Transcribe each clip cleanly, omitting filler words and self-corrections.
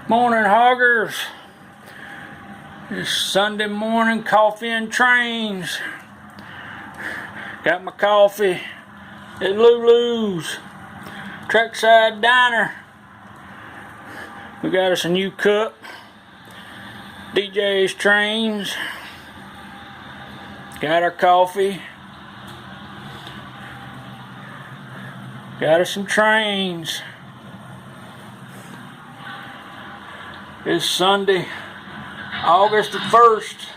Morning, Hoggers. It's Sunday morning, coffee and trains. Got my coffee at Lulu's Trackside Diner. We got us a new cup. DJ's Trains. Got our coffee. Got us some trains. It's Sunday, August the 1st,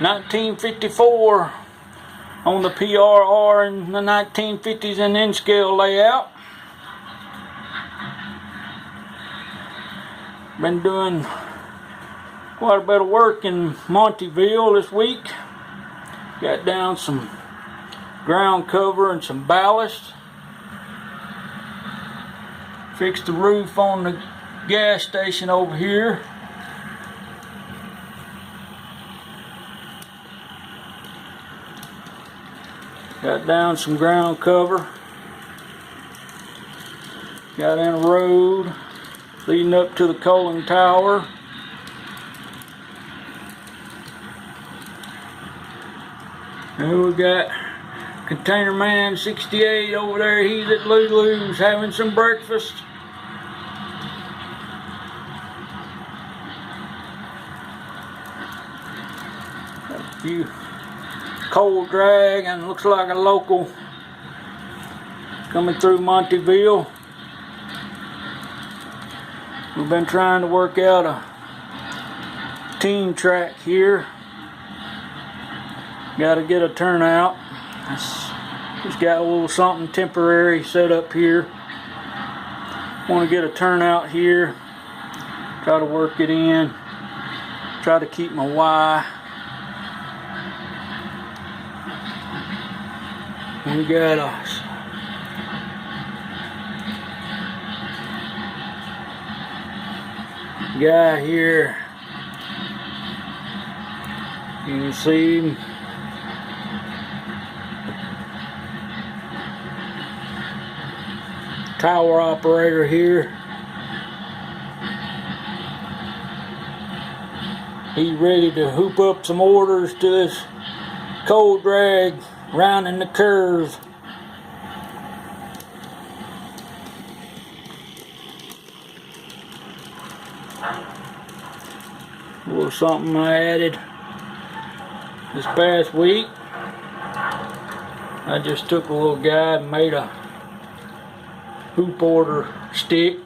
1954, on the PRR in the 1950s and N scale layout. Been doing quite a bit of work in Montyville this week. Got down some ground cover and some ballast. Fixed the roof on the gas station over here. Got down some ground cover. Got in a road leading up to the coaling tower. And we got Container Man 68 over there. He's at Lulu's having some breakfast. Few coal drag, and looks like a local coming through Montyville. We've been trying to work out a team track here. Got to get a turnout. Just got a little something temporary set up here. Want to get a turnout here. Try to work it in. Try to keep my Y. We got a guy here. You can see him. Tower operator here. He's ready to hoop up some orders to this coal drag. Rounding the curve. A little something I added this past week. I just took a little guide and made a hoop order stick.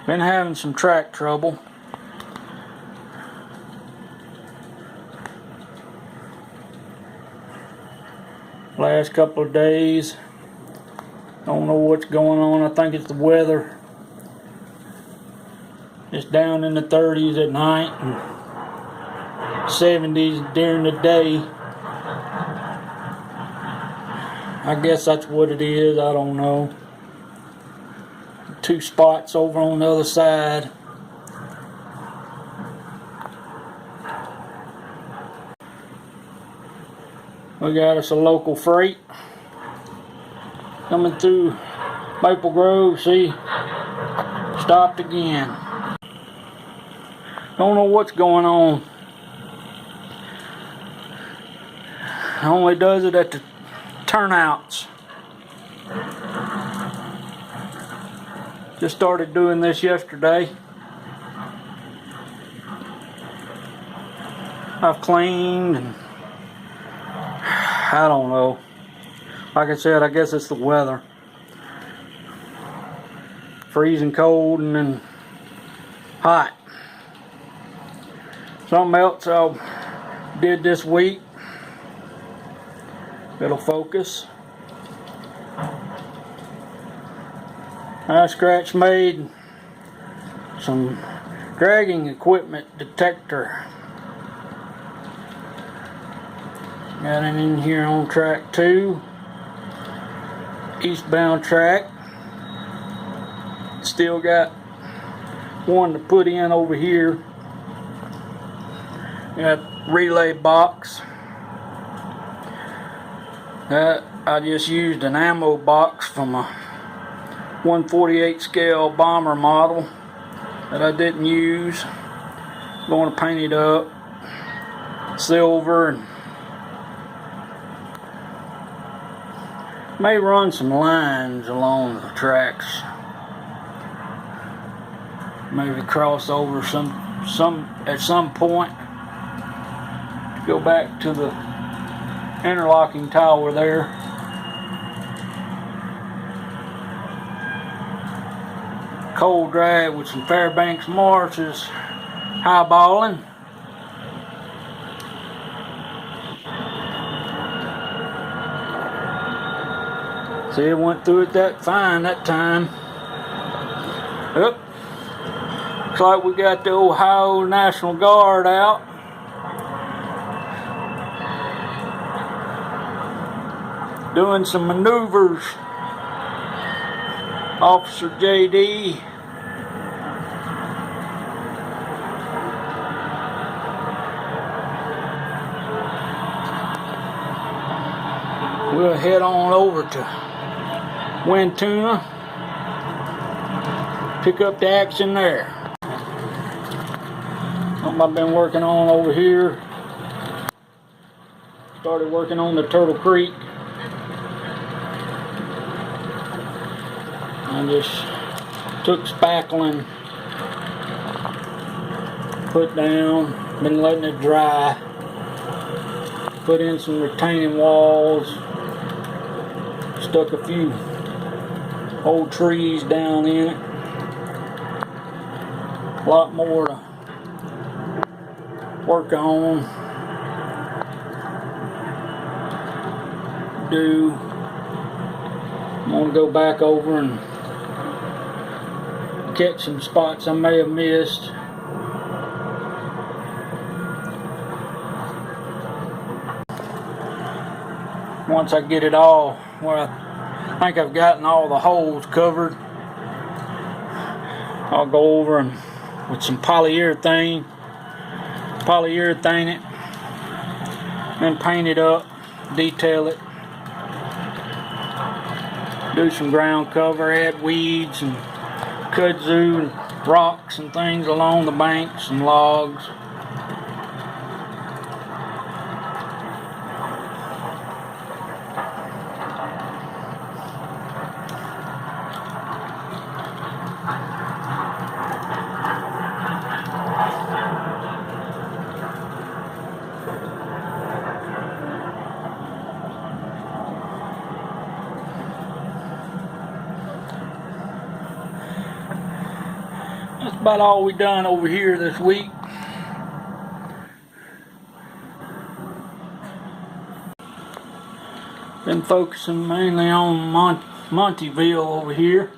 Been having some track trouble. Last couple of days, don't know what's going on. I think it's the weather. It's down in the 30s at night and 70s during the day. I guess that's what it is. I don't know. Two spots over on the other side. We got us a local freight coming through Maple Grove. See, stopped again. Don't know what's going on. Only does it at the turnouts. Just started doing this yesterday. I've cleaned and I don't know. Like I said, I guess it's the weather. Freezing cold and then hot. Something else I did this week. It'll focus. I scratch made some dragging equipment detector. Got it in here on track 2, eastbound track. Still got one to put in over here. Got relay box. I just used an ammo box from a 1/48 scale bomber model that I didn't use. Going to paint it up silver and may run some lines along the tracks. Maybe cross over some at some point. Go back to the interlocking tower there. Cold drag with some Fairbanks Marshes highballing. See, it went through it that fine that time. Yep. Looks like we got the Ohio National Guard out. Doing some maneuvers. Officer JD. We'll head on over to Wintuna. Pick up the action there. Something I've been working on over here. Started working on the Turtle Creek. I just took spackling, put down, been letting it dry, put in some retaining walls, stuck a few old trees down in it. A lot more to work on, do. I'm going to go back over and catch some spots I may have missed. Once I get it all where I think I've gotten all the holes covered, I'll go over and with some polyurethane it, then paint it up, detail it, do some ground cover, add weeds and kudzu and rocks and things along the banks and logs. That's about all we done over here this week. Been focusing mainly on Montyville over here.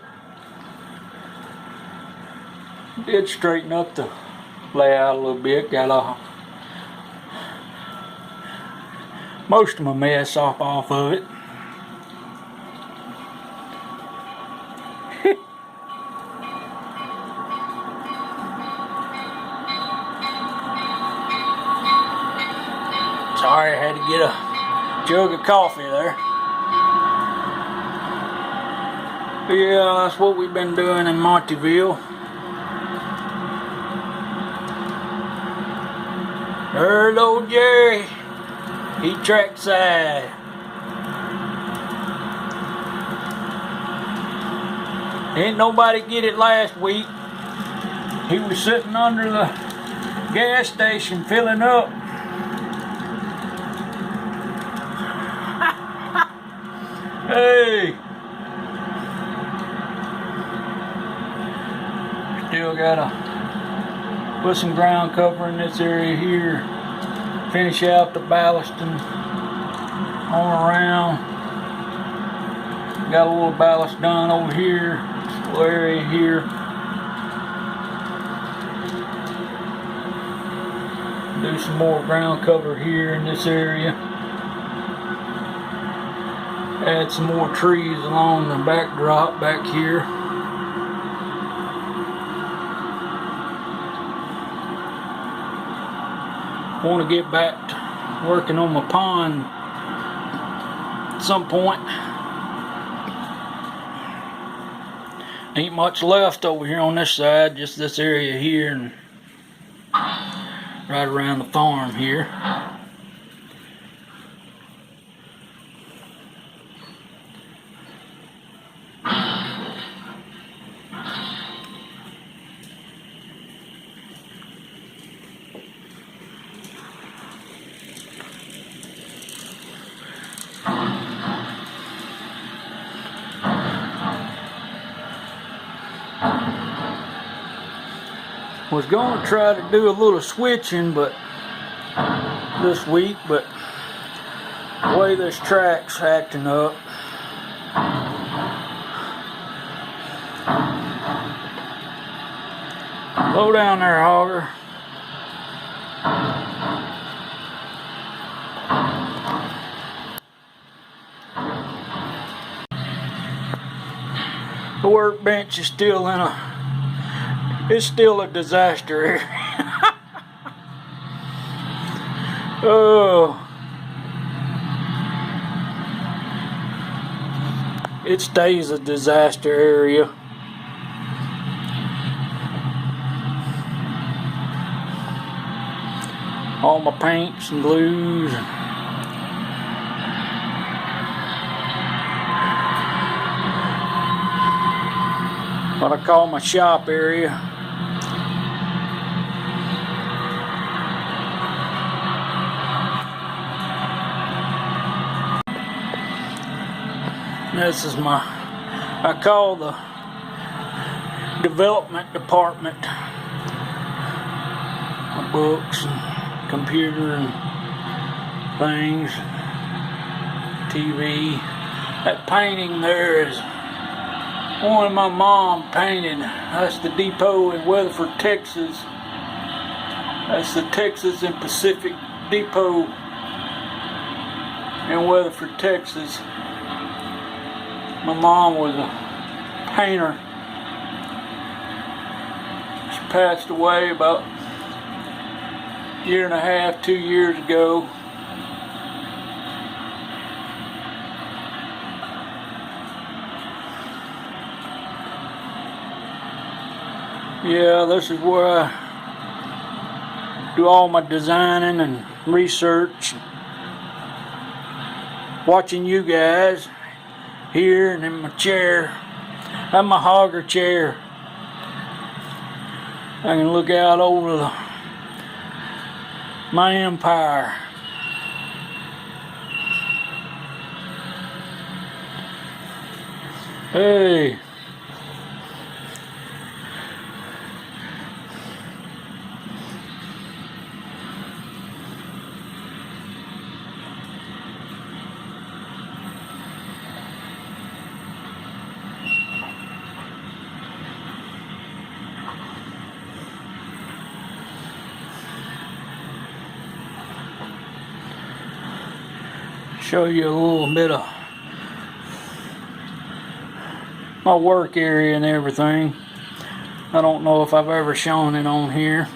Did straighten up the layout a little bit. Got most of my mess off of it. Sorry, I had to get a jug of coffee there. But yeah, that's what we've been doing in Montyville. There's old Jerry. He trackside. Ain't nobody get it last week. He was sitting under the gas station filling up. Hey! Still gotta put some ground cover in this area here. Finish out the ballasting all around. Got a little ballast done over here, this little area here. Do some more ground cover here in this area. Add some more trees along the backdrop back here. Want to get back to working on my pond at some point. Ain't much left over here on this side, just this area here and right around the farm here. Was going to try to do a little switching this week, but the way this track's acting up, slow down there, Hogger. The workbench is still it's still a disaster area. Oh, it stays a disaster area. All my paints and glues and what I call my shop area. This is I call the development department. My books and computer and things, TV. That painting there is one of my mom painted. That's the depot in Weatherford, Texas. That's the Texas and Pacific Depot in Weatherford, Texas. My mom was a painter. She passed away about a year and a half, 2 years ago. Yeah, this is where I do all my designing and research. Watching you guys here and in my chair. I have my Hogger chair. I can look out over my empire. Hey. Show you a little bit of my work area and everything. I don't know if I've ever shown it on here.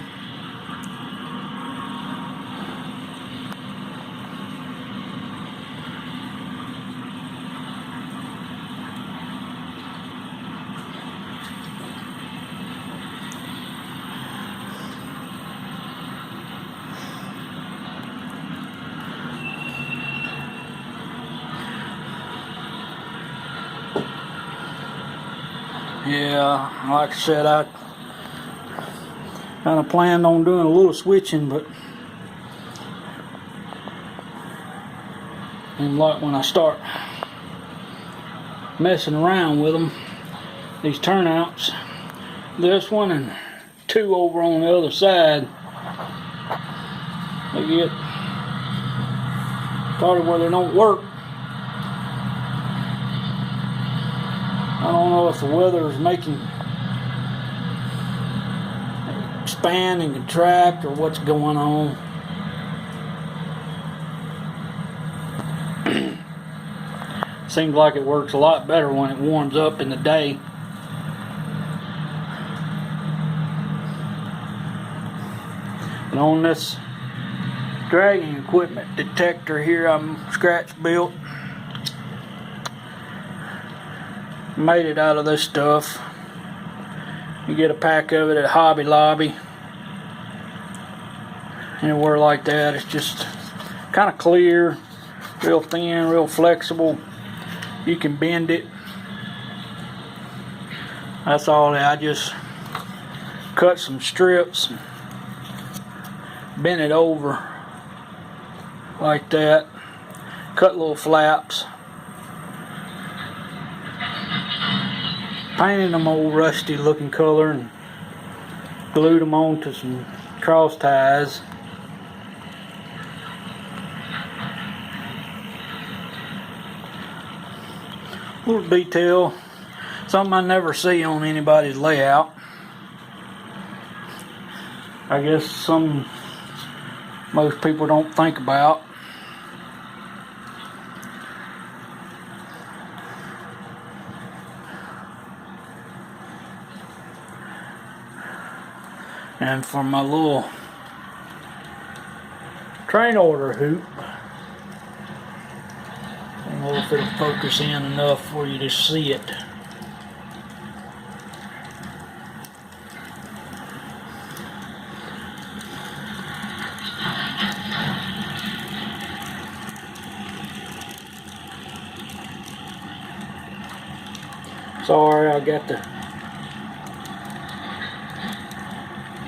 Yeah, like I said, I kind of planned on doing a little switching, but and like when I start messing around with them, these turnouts, this one and two over on the other side, they get started where they don't work. I don't know if the weather is making expand and contract or what's going on. Seems like it works a lot better when it warms up in the day. And on this dragging equipment detector here, I'm scratch built. Made it out of this stuff. You get a pack of it at Hobby Lobby. Anywhere like that. It's just kind of clear, real thin, real flexible. You can bend it. That's all. I just cut some strips, bend it over like that, cut little flaps, painted them old rusty looking color and glued them onto some cross ties. Little detail, something I never see on anybody's layout. I guess most people don't think about. And for my little train order hoop, I don't know if it'll focus in enough for you to see it. Sorry, I got the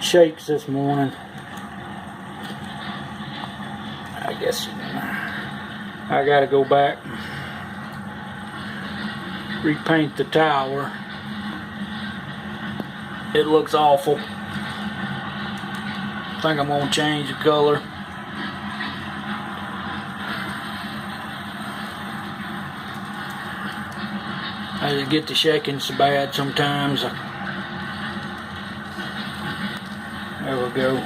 shakes this morning. I guess I gotta go back, repaint the tower. It looks awful. I think I'm gonna change the color. I get to shaking so bad sometimes. There we go.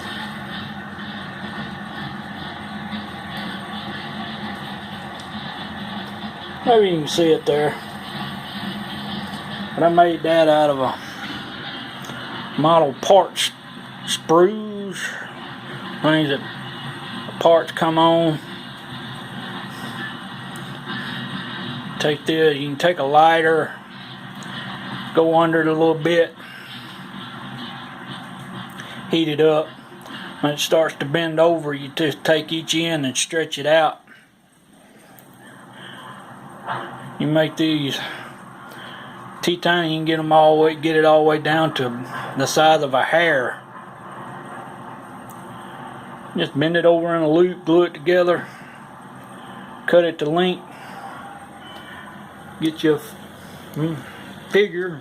Maybe you can see it there. But I made that out of a model parts sprues. Things that the parts come on. Take this, you can take a lighter, go under it a little bit, heat it up. When it starts to bend over, you just take each end and stretch it out. You make these teeny, you can get it all the way down to the size of a hair. Just bend it over in a loop, glue it together, cut it to length. Get your figure,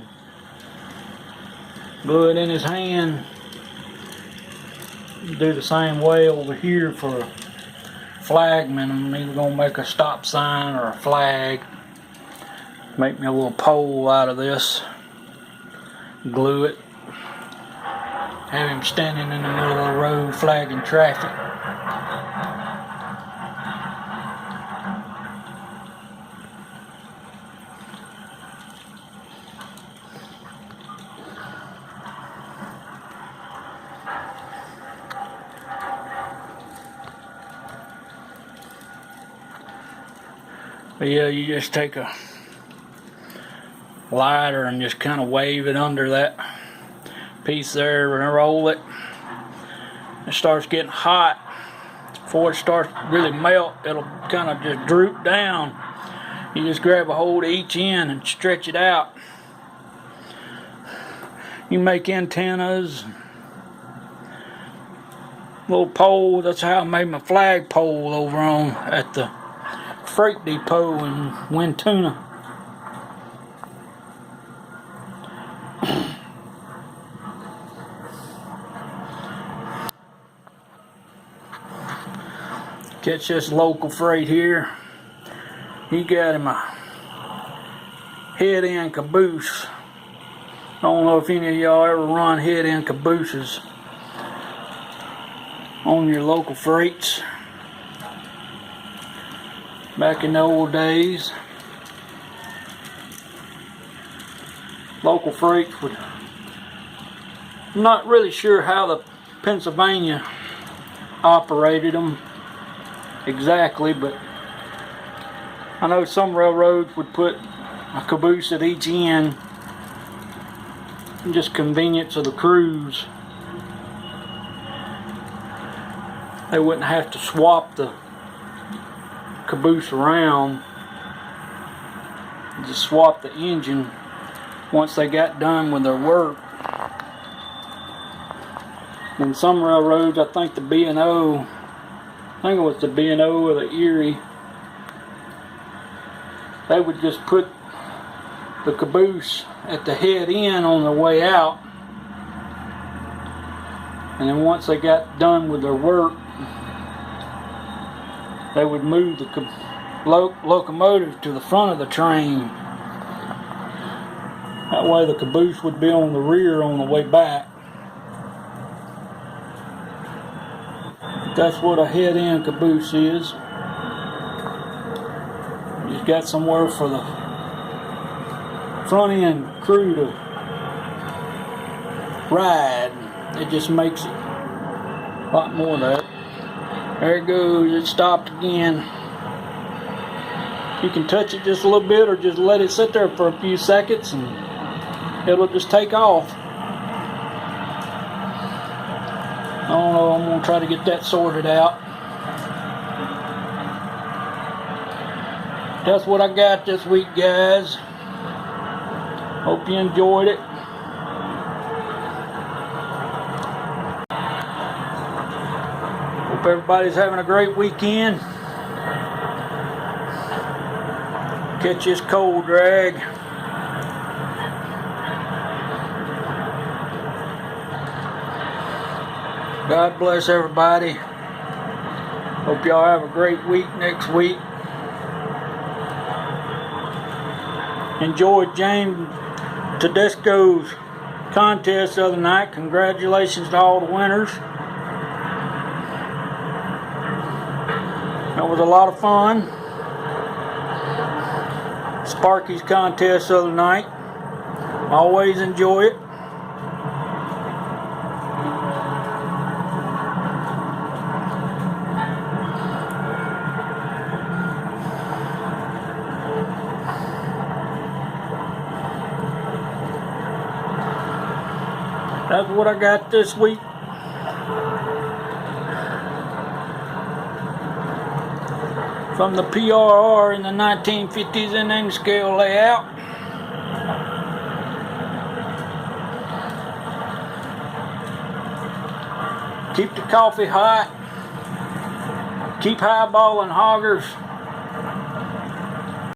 glue it in his hand. Do the same way over here for a flagman. I'm either gonna make a stop sign or a flag. Make me a little pole out of this. Glue it. Have him standing in the middle of the road flagging traffic. But yeah, you just take a lighter and just kind of wave it under that piece there and roll it. It starts getting hot. Before it starts to really melt, it'll kind of just droop down. You just grab a hold of each end and stretch it out. You make antennas, little pole. That's how I made my flag pole over on at the freight depot in Wintuna. Catch this local freight here. He got him a head-in caboose. I don't know if any of y'all ever run head-in cabooses on your local freights. Back in the old days, local freights would, I'm not really sure how the Pennsylvania operated them exactly, but I know some railroads would put a caboose at each end. Just convenience of the crews. They wouldn't have to swap the caboose around. Just swap the engine once they got done with their work. And some railroads, I think the B&O, I think it was the B&O or the Erie, they would just put the caboose at the head end on their way out, and then once they got done with their work, they would move the locomotive to the front of the train. That way the caboose would be on the rear on the way back. That's what a head end caboose is. You've got somewhere for the front end crew to ride. It just makes it a lot more of that. There it goes, it stopped again. You can touch it just a little bit or just let it sit there for a few seconds and it'll just take off. I don't know, I'm going to try to get that sorted out. That's what I got this week, guys. Hope you enjoyed it. Hope everybody's having a great weekend. Catch this cold drag. God bless everybody. Hope y'all have a great week next week. Enjoyed James Tedesco's contest the other night. Congratulations to all the winners. That was a lot of fun. Sparky's contest the other night. Always enjoy it. That's what I got this week. From the PRR in the 1950s Inning scale layout. Keep the coffee hot. Keep highballing, hoggers.